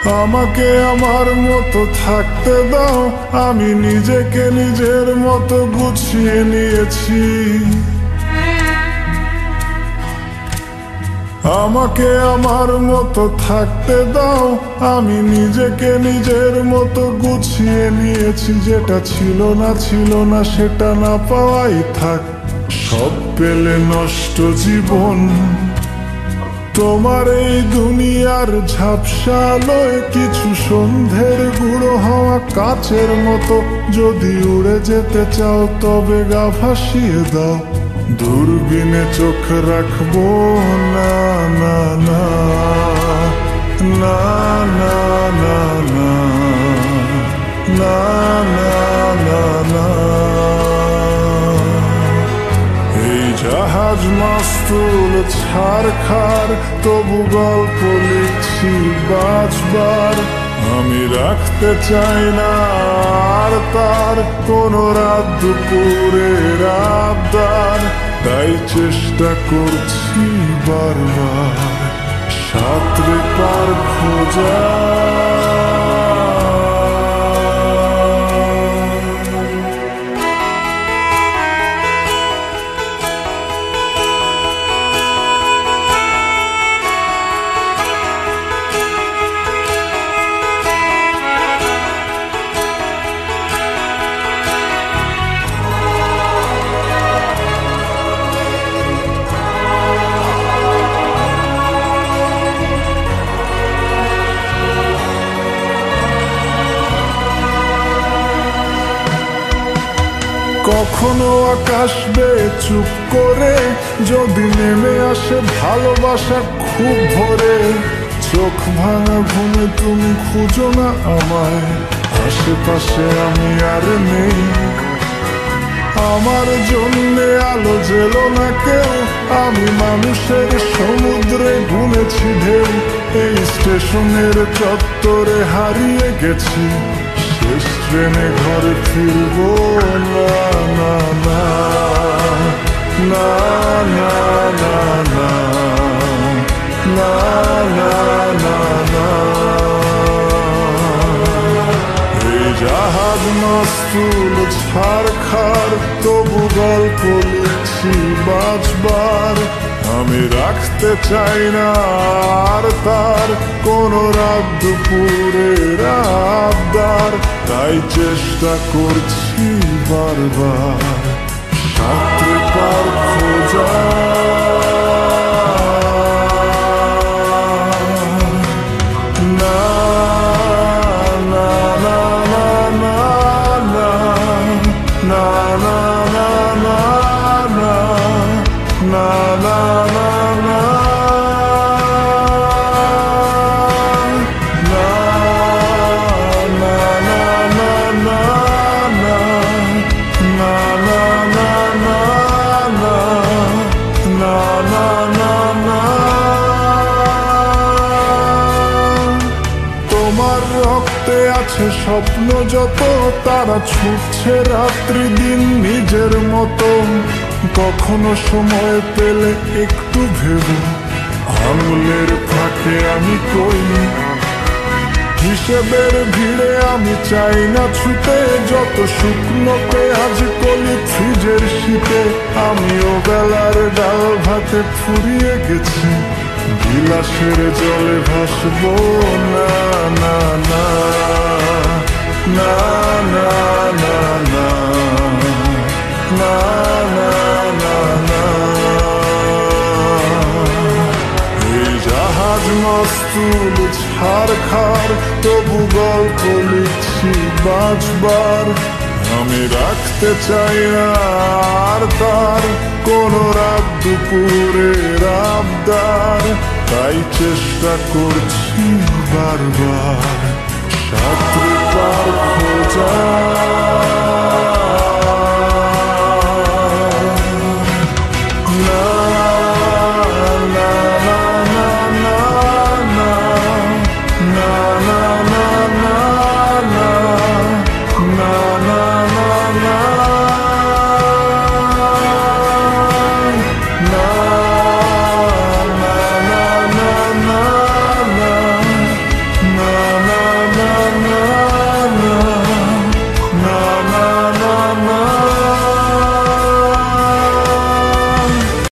আমাকে আমার মতো থাকতে দাও, আমি নিজেকে নিজের মতো গুছিয়ে নিয়েছি। আমাকে আমার মতো থাকতে দাও, আমি নিজেকে নিজের মতো গুছিয়ে নিয়েছি। যেটা ছিল না সেটা না পাওয়াই থাক, সব পেলে নষ্ট জীবন। তোমার এই দুনিয়ার ঝাপসা আলোয় কিছু সন্ধ্যের গুঁড়ো হওয়া কাচের মতো। যদি উড়ে যেতে চাও তবে গা ভাসিয়ে দাও, দূরবীনে চোখ রাখবো না না না না না না না না না না না। এই জাহাজ মাস্তুল ছারখার, তবু গল্প লিখছি বাঁচবার। আমি রাখতে চাই না আর তার কোনো রাত দুপুরের আবদার, তাই চেষ্টা করছি বারবার সাঁতরে পার খোঁজা। কখনো আকাশ বেয়ে চুপ করে যদি নেমে আসে ভালোবাসা খুব ভোরে। চোখ ভাঙা ঘুমে তুমি খুঁজো না আমায়, আশেপাশে আমি আর নেই। আমার জন্যে আলো জেলো না কেউ, আমি মানুষের সমুদ্রে গুনেছি ঢেউ। এই স্টেশনের চত্বরে হারিয়ে গেছি, শেষ ট্রেনে ঘরে ফিরবো না না না না না না না না না না না। এই জাহাজ মাস্তুল ছারখার, তবু গল্প লিখছি বাঁচবার। আমি রাখতে চাই না আর তার কোনো রাত দুপুরের আবদার, তাই চেষ্টা করছি বারবার সাঁতরে পার খোঁজা। তোমার রক্তে আছে স্বপ্ন যত, তারা ছুটছে রাত্রি দিন নিজের মতো। কখনো সময় পেলে একটু ভেবো, আঙুলের ফাঁকে আমি কই। হিসেবের ভিড়ে আমি চাই না ছুটে, যত শুকনো পেঁয়াজ কলি ফ্রিজের শীতে। আমিও বেলার ডাল ভাতে ফুরিয়ে গেছি, বিলাসের জলে ভাসবো না না না না না না না না না না না। এই জাহাজ মাস্তুল ছারখার, তবু গল্প লিখছি বাঁচবার। আমি রাখতে চাই না আর তার কোনো রাত দুপুরের আবদার, তাই চেষ্টা করছি বারবার সাঁতরে পার খোঁজা।